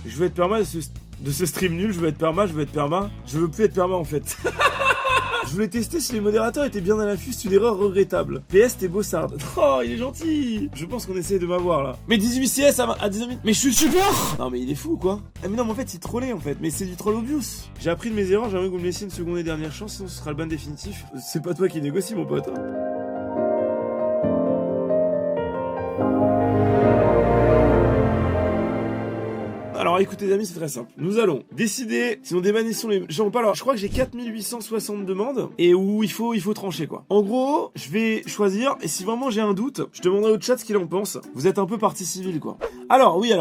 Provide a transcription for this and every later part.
Je veux être perma de ce stream nul, je veux être perma. Je veux plus être perma en fait. Je voulais tester si les modérateurs étaient bien à l'affût, c'est une erreur regrettable. PS, t'es beau Sard. Oh, il est gentil. Je pense qu'on essaie de m'avoir là. Mais 18 CS à 10 minutes. Mais je suis super. Non mais il est fou quoi. Ah mais non mais en fait il trollait en fait. Mais c'est du troll obvious. J'ai appris de mes erreurs, j'aimerais que vous me laissiez une seconde et dernière chance, sinon ce sera le ban définitif. C'est pas toi qui négocie mon pote. Hein. Alors écoutez les amis, c'est très simple. Nous allons décider si on débanissons les gens pas. Alors je crois que j'ai 4860 demandes et où il faut trancher quoi. En gros, je vais choisir et si vraiment j'ai un doute, je demanderai au chat ce qu'il en pense. Vous êtes un peu partie civile quoi. Alors oui.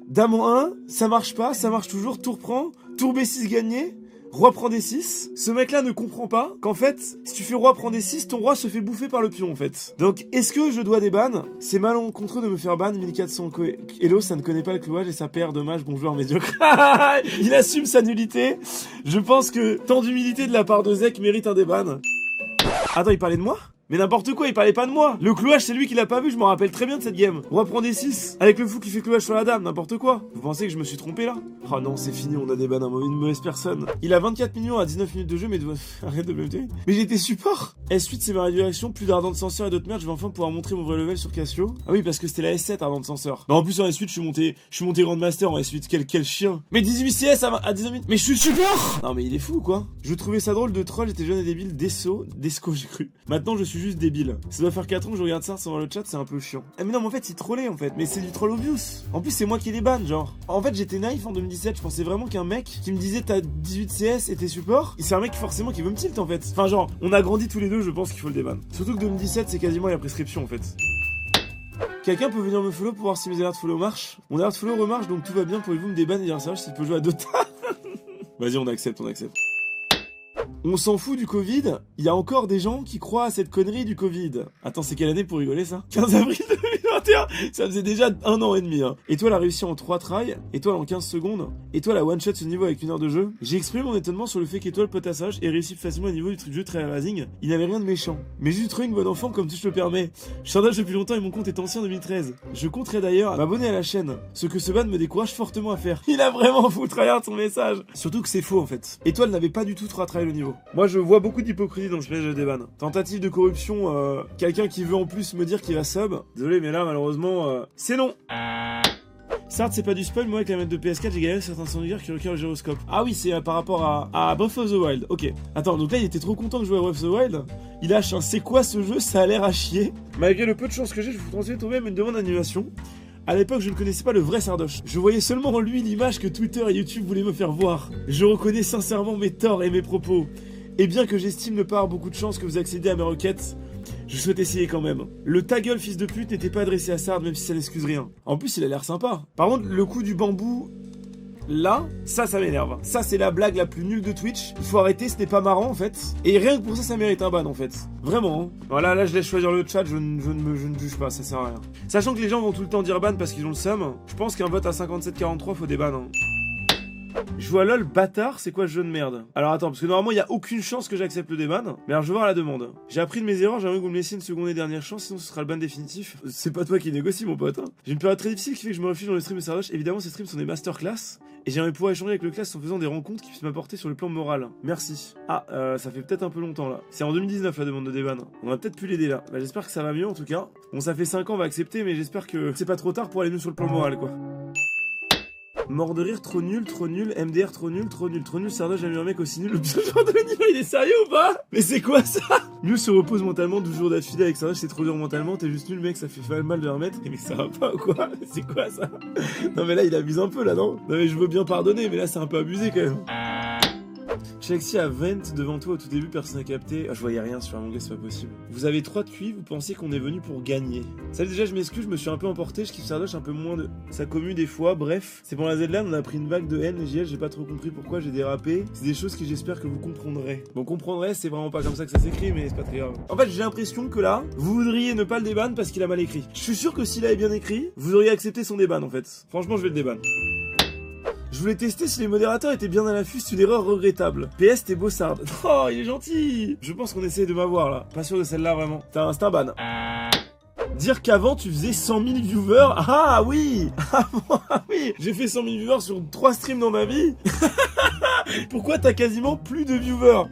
Dame en 1, ça marche pas, ça marche toujours, tour prend, tour B6 gagné. Roi prend des 6. Ce mec-là ne comprend pas qu'en fait, si tu fais roi prend des 6, ton roi se fait bouffer par le pion en fait. Donc, est-ce que je dois des bans? C'est malencontreux de me faire ban. 1400 Hello, ça ne connaît pas le clouage et sa paire. Dommage, bon joueur médiocre. Il assume sa nullité. Je pense que tant d'humilité de la part de Zek mérite un des bans. Attends, il parlait de moi? Mais n'importe quoi, il parlait pas de moi. Le clouage, c'est lui qui l'a pas vu, je m'en rappelle très bien de cette game. On va prendre des 6. Avec le fou qui fait clouage sur la dame, n'importe quoi. Vous pensez que je me suis trompé là? Oh non, c'est fini, on a des bans une mauvaise personne. Il a 24 millions à 19 minutes de jeu, mais arrête de me dire. Mais j'étais support. S8, c'est ma réduction, plus d'ardent de censeur et d'autres merdes, je vais enfin pouvoir montrer mon vrai level sur Cassio. Ah oui, parce que c'était la S7 ardent de censeur. Non, en plus en S8, je suis monté Grandmaster en S8, quel chien. Mais 18 CS à 19 minutes. Mais je suis support. Non, mais il est fou quoi. Je trouvais ça drôle de troll, j'étais jeune et débile, Desco, j'ai cru. Maintenant, je suis juste débile. Ça doit faire 4 ans que je regarde ça sans voir le chat, c'est un peu chiant. Ah mais non mais en fait il trollait en fait, mais c'est du troll obvious. En plus c'est moi qui les banne genre. En fait j'étais naïf en 2017, je pensais vraiment qu'un mec qui me disait t'as 18 CS et t'es support, c'est un mec forcément qui veut me tilt en fait. Enfin genre, on a grandi tous les deux, je pense qu'il faut le déban. Surtout que 2017 c'est quasiment la prescription en fait. Quelqu'un peut venir me follow pour voir si mes alertes follow marchent. Mon alerte follow remarche donc tout va bien, pouvez-vous me déban et dire ça s'il peut jouer à Dota. Vas-y on accepte. On s'en fout du Covid, il y a encore des gens qui croient à cette connerie du Covid. Attends, c'est quelle année pour rigoler ça? 15 avril 2021. Ça faisait déjà 1 an et demi. Hein. Étoile a réussi en 3 tries, Étoile en 15 secondes, Étoile a one-shot ce niveau avec 1 heure de jeu. J'ai exprimé mon étonnement sur le fait qu'Étoile potassage ait réussi facilement au niveau du truc de jeu très rasing. Il n'avait rien de méchant. Mais juste trouvé une bonne enfant comme tout je le permets. Je suis sardage depuis longtemps et mon compte est ancien 2013. Je compterai d'ailleurs à m'abonner à la chaîne, ce que ce ban me décourage fortement à faire. Il a vraiment foutu tryhard son message. Surtout que c'est faux en fait. Étoile n'avait pas du tout 3 tries le niveau. Moi je vois beaucoup d'hypocrisie dans ce piège de déban. Tentative de corruption, quelqu'un qui veut en plus me dire qu'il va sub. Désolé mais là malheureusement c'est non. Certes c'est pas du spoil, moi avec la manette de PS4 j'ai gagné certains souvenirs qui requièrent le gyroscope. Ah oui c'est par rapport à Breath of the Wild, ok. Attends donc là il était trop content de jouer à Breath of the Wild. Il lâche un c'est quoi ce jeu, ça a l'air à chier. Malgré le peu de chance que j'ai, je vous transmets tout de même une demande d'annulation. À l'époque, je ne connaissais pas le vrai Sardoche. Je voyais seulement en lui l'image que Twitter et YouTube voulaient me faire voir. Je reconnais sincèrement mes torts et mes propos. Et bien que j'estime ne pas avoir beaucoup de chance que vous accédiez à mes requêtes, je souhaite essayer quand même. Le ta gueule fils de pute n'était pas adressé à Sard, même si ça n'excuse rien. En plus, il a l'air sympa. Par contre, le coup du bambou... Là, ça m'énerve. Ça, c'est la blague la plus nulle de Twitch. Il faut arrêter, ce n'est pas marrant en fait. Et rien que pour ça, ça mérite un ban en fait. Vraiment. Hein. Voilà, là, je laisse choisir le chat, je ne juge pas, ça sert à rien. Sachant que les gens vont tout le temps dire ban parce qu'ils ont le seum, je pense qu'un vote à 57-43, faut des bans. Hein. Je vois lol, bâtard, c'est quoi ce jeu de merde? Alors attends, parce que normalement il y a aucune chance que j'accepte le déban. Mais alors je vais voir la demande. J'ai appris de mes erreurs, j'aimerais que vous me laissiez une seconde et dernière chance, sinon ce sera le ban définitif. C'est pas toi qui négocie mon pote. Hein. J'ai une période très difficile qui fait que je me réfugie dans les streams de Sardoche. Évidemment ces streams sont des masterclass. Et j'aimerais pouvoir échanger avec le class en faisant des rencontres qui puissent m'apporter sur le plan moral. Merci. Ah, ça fait peut-être un peu longtemps là. C'est en 2019 la demande de déban. On a peut-être pu l'aider là. Bah, j'espère que ça va mieux en tout cas. Bon ça fait 5 ans, on va accepter, mais j'espère que c'est pas trop tard pour aller mieux sur le plan moral quoi. Mort de rire, trop nul, MDR trop nul, Sardoche, j'ai mis un mec aussi nul, le pire genre de niveau, il est sérieux ou pas? Mais c'est quoi ça? Mieux se repose mentalement, 12 jours d'affilée avec Sardoche, c'est trop dur mentalement, t'es juste nul mec, ça fait mal de le remettre. Mais ça va pas ou quoi? C'est quoi ça? Non mais là il abuse un peu là non? Non mais je veux bien pardonner, mais là c'est un peu abusé quand même. Chelsea a 20 devant toi au tout début, personne n'a capté. Ah, je voyais rien sur Among Us, c'est pas possible. Vous avez 3 QI, vous pensiez qu'on est venu pour gagner. Salut, déjà, je m'excuse, je me suis un peu emporté. Je kiffe Sardoche un peu moins de sa commu des fois. Bref, c'est pour la Z-Land, on a pris une vague de haine. JL, j'ai pas trop compris pourquoi j'ai dérapé. C'est des choses que j'espère que vous comprendrez. Bon, comprendrez, c'est vraiment pas comme ça que ça s'écrit, mais c'est pas très grave. En fait, j'ai l'impression que là, vous voudriez ne pas le déban parce qu'il a mal écrit. Je suis sûr que s'il avait bien écrit, vous auriez accepté son déban en fait. Franchement, je vais le déban. Je voulais tester si les modérateurs étaient bien à l'affût, c'est une erreur regrettable. PS, t'es beau Sard. Oh, il est gentil. Je pense qu'on essaie de m'avoir là. Pas sûr de celle-là vraiment. C'est un ban. Dire qu'avant tu faisais 100 000 viewers. Ah oui. Ah bon, ah oui. J'ai fait 100 000 viewers sur 3 streams dans ma vie. Pourquoi t'as quasiment plus de viewers?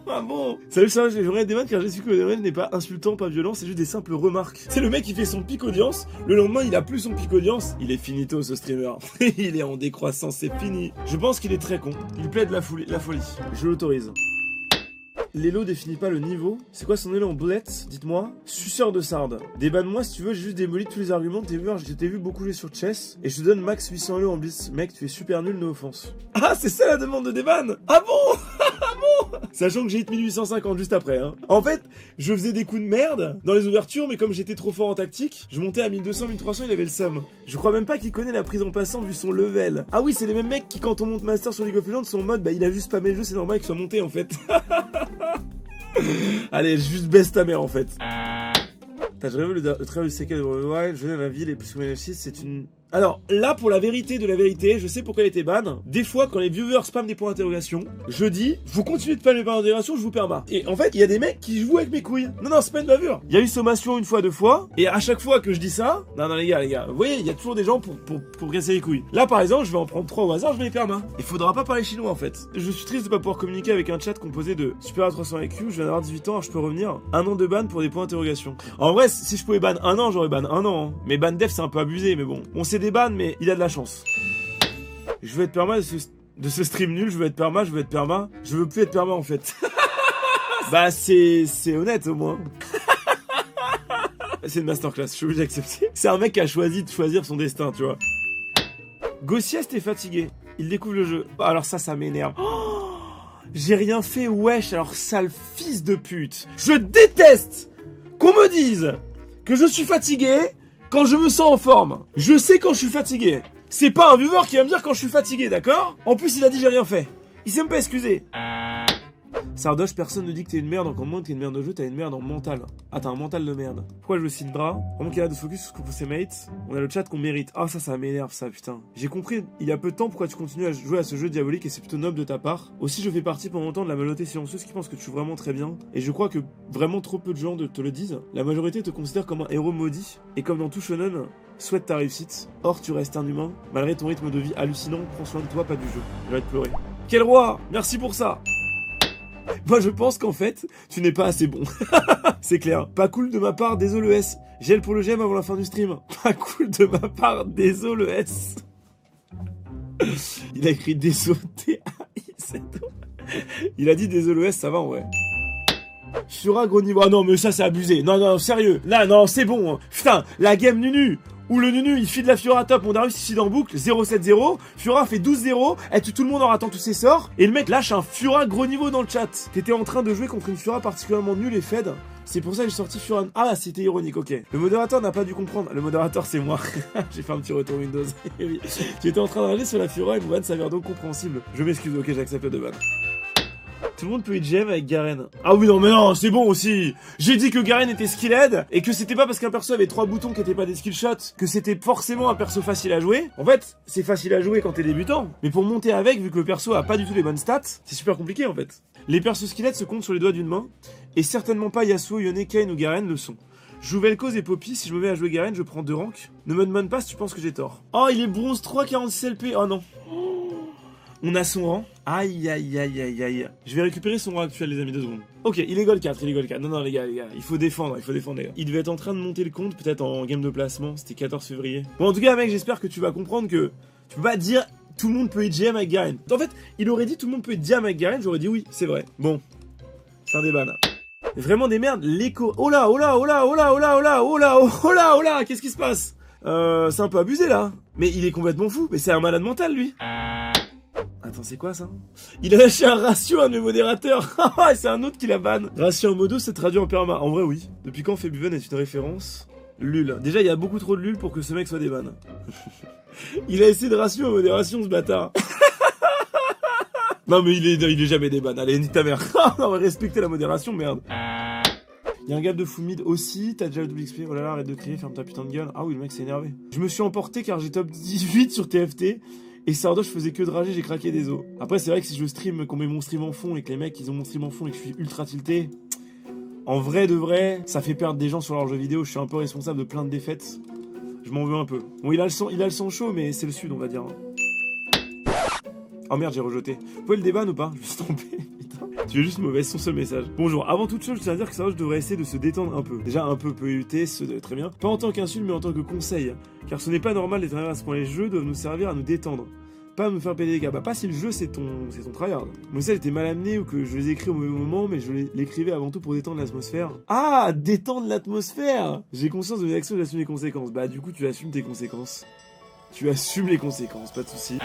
Ah bon? Salut, ça va, je regarde des vannes car j'ai su que le n'est pas insultant, pas violent, c'est juste des simples remarques. C'est le mec qui fait son pic audience, le lendemain il a plus son pic audience. Il est finito ce streamer. Il est en décroissance, c'est fini. Je pense qu'il est très con. Il plaide la folie. Je l'autorise. L'élo définit pas le niveau. C'est quoi son élo en boulette? Dites-moi. Suceur de sarde. Débanne-moi si tu veux, j'ai juste démoli tous les arguments. Je t'ai vu beaucoup jouer sur chess. Et je te donne max 800 élo en blitz. Mec, tu es super nul, no offense. Ah, c'est ça la demande de déban? Ah bon? Ah bon? Sachant que j'ai hit 1850 juste après, hein. En fait, je faisais des coups de merde dans les ouvertures, mais comme j'étais trop fort en tactique, je montais à 1200, 1300, il avait le seum. Je crois même pas qu'il connaît la prise en passant vu son level. Ah oui, c'est les mêmes mecs qui, quand on monte master sur League of Legends, sont en mode, bah il a juste spammé le jeu, c'est normal qu'il soit monté en fait. Allez, juste baisse ta mère en fait. T'as jamais vu le travail du CK de Wild, je viens de la ville et plus que F6, c'est une... Alors, là, pour la vérité de la vérité, je sais pourquoi elle était ban. Des fois, quand les viewers spamment des points d'interrogation, je dis, vous continuez de spammer les points d'interrogation, je vous permets. Et en fait, il y a des mecs qui jouent avec mes couilles. Non, c'est pas une bavure. Il y a eu sommation une fois, 2 fois, et à chaque fois que je dis ça, non, les gars, vous voyez, il y a toujours des gens pour casser les couilles. Là, par exemple, je vais en prendre 3 au hasard, je vais les permettre. Il faudra pas parler chinois, en fait. Je suis triste de pas pouvoir communiquer avec un chat composé de Super à 300 IQ, je viens d'avoir 18 ans, alors je peux revenir. 1 an de ban pour des points d'interrogation. En vrai, si je pouvais ban 1 an, j'aurais ban 1 an. Hein. Mais ban def, c'est un peu abusé, mais bon. On sait des bans, mais il a de la chance. Je veux être perma de ce stream nul, je veux être perma. Je veux plus être perma en fait. Bah c'est honnête au moins. C'est une masterclass, je suis obligé d'accepter. C'est un mec qui a choisi de choisir son destin, tu vois. Gossiest est fatigué. Il découvre le jeu. Alors ça m'énerve. Oh, j'ai rien fait, wesh, alors sale fils de pute. Je déteste qu'on me dise que je suis fatigué quand je me sens en forme. Je sais quand je suis fatigué. C'est pas un viewer qui va me dire quand je suis fatigué, d'accord? En plus, il a dit j'ai rien fait. Il s'est même pas excusé. Sardoche, personne ne dit que t'es une merde en compte, t'es une merde au jeu, t'as une merde en mental. Ah, t'as un mental de merde. Pourquoi je veux Syndra? Vraiment qu'il y a de focus sur ce que font ses mates. On a le chat qu'on mérite. Ah, ça m'énerve, ça, putain. J'ai compris il y a peu de temps pourquoi tu continues à jouer à ce jeu diabolique et c'est plutôt noble de ta part. Aussi, je fais partie pendant longtemps de la majorité silencieuse qui pense que tu joues vraiment très bien. Et je crois que vraiment trop peu de gens te le disent. La majorité te considère comme un héros maudit. Et comme dans tout shonen, souhaite ta réussite. Or, tu restes un humain. Malgré ton rythme de vie hallucinant, prends soin de toi, pas du jeu. Je vais te pleurer. Quel roi! Merci pour ça! Moi je pense qu'en fait, tu n'es pas assez bon. C'est clair. Pas cool de ma part, désolé S. Gel pour le GM avant la fin du stream. Pas cool de ma part, désolé S. Il a écrit désolé T-A-I-Z. Il a dit désolé S, ça va en vrai. Fura gros niveau. Ah non mais ça c'est abusé. Non, sérieux. Là non, c'est bon. Hein. Putain, la game Nunu. Où le Nunu il file la Fura top, on a réussi en boucle, 0-7-0, Fura fait 12-0, et tout le monde en ratant tous ses sorts, et le mec lâche un Fura gros niveau dans le chat. T'étais en train de jouer contre une Fura particulièrement nulle et fed, c'est pour ça que j'ai sorti Fura... Ah, c'était ironique, ok. Le modérateur n'a pas dû comprendre, le modérateur c'est moi. J'ai fait un petit retour Windows. Oui. Tu étais en train de rager sur la Fura et Mouvan s'avère donc compréhensible. Je m'excuse, ok, j'accepte le ban. Tout le monde peut être GM avec Garen. Ah oui, non, mais non, c'est bon aussi. J'ai dit que Garen était skilled et que c'était pas parce qu'un perso avait 3 boutons qui étaient pas des skill shots que c'était forcément un perso facile à jouer. En fait, c'est facile à jouer quand t'es débutant. Mais pour monter avec, vu que le perso a pas du tout les bonnes stats, c'est super compliqué en fait. Les persos skilled se comptent sur les doigts d'une main et certainement pas Yasuo, Yone, Kayn ou Garen le sont. Joue Vel'Koz et Poppy, si je me mets à jouer Garen, je prends 2 ranks. Ne me demande pas si tu penses que j'ai tort. Oh, il est bronze 3, 46 LP. Oh non. On a son rang. Aïe. Je vais récupérer son rang actuel, les amis, 2 secondes. Ok, il est gold 4, Non, les gars. Il faut défendre, les gars. Il devait être en train de monter le compte, peut-être en game de placement. C'était 14 février. Bon, en tout cas, mec, j'espère que tu vas comprendre que tu peux pas dire tout le monde peut être GM avec Garen. En fait, il aurait dit tout le monde peut être GM avec Garen, j'aurais dit oui, c'est vrai. Bon, c'est un débat, là. Vraiment des merdes, l'écho. Oh là, qu'est-ce qui se passe? C'est un peu abusé, là. Mais il est complètement fou. Mais c'est un malade mental, lui. Attends, c'est quoi ça? Il a lâché un ratio à un de mes modérateurs. C'est un autre qui la banne. Ratio en modo, c'est traduit en perma. En vrai, oui. Depuis quand Febuven est une référence? Lul. Déjà, il y a beaucoup trop de lul pour que ce mec soit des bannes. Il a essayé de ratio en modération, ce bâtard. Non, mais il est jamais des bannes. Allez, nique ta mère. Non, respectez la modération, merde. Il y a un gap de full mid aussi, t'as déjà le double XP, oh là là, arrête de crier, ferme ta putain de gueule. Ah oui, le mec s'est énervé. Je me suis emporté car j'ai top 18 sur TFT. Et Sardo, je faisais que de rager, j'ai craqué des os. Après, c'est vrai que si je stream, qu'on met mon stream en fond et que les mecs, ils ont mon stream en fond et que je suis ultra tilté. En vrai de vrai, ça fait perdre des gens sur leurs jeux vidéo. Je suis un peu responsable de plein de défaites. Je m'en veux un peu. Bon, il a le sang chaud, mais c'est le sud, on va dire. Oh merde, j'ai rejeté. Vous pouvez le déban ou pas? Je me suis trompé. Putain. Tu es juste mauvaise, son seul message. Bonjour, avant toute chose, je tiens à dire que ça va, je devrais essayer de se détendre un peu. Déjà un peu éviter, très bien. Pas en tant qu'insulte, mais en tant que conseil. Car ce n'est pas normal d'être à ce point. Les jeux doivent nous servir à nous détendre. Pas à nous faire péter des gars. Bah pas si le jeu c'est ton tryhard. Moi ça j'étais mal amené ou que je les écris au mauvais moment, mais je l'écrivais avant tout pour détendre l'atmosphère. Ah, détendre l'atmosphère. J'ai conscience de mes actions et j'assume les conséquences. Bah du coup tu assumes tes conséquences. Tu assumes les conséquences, pas de soucis.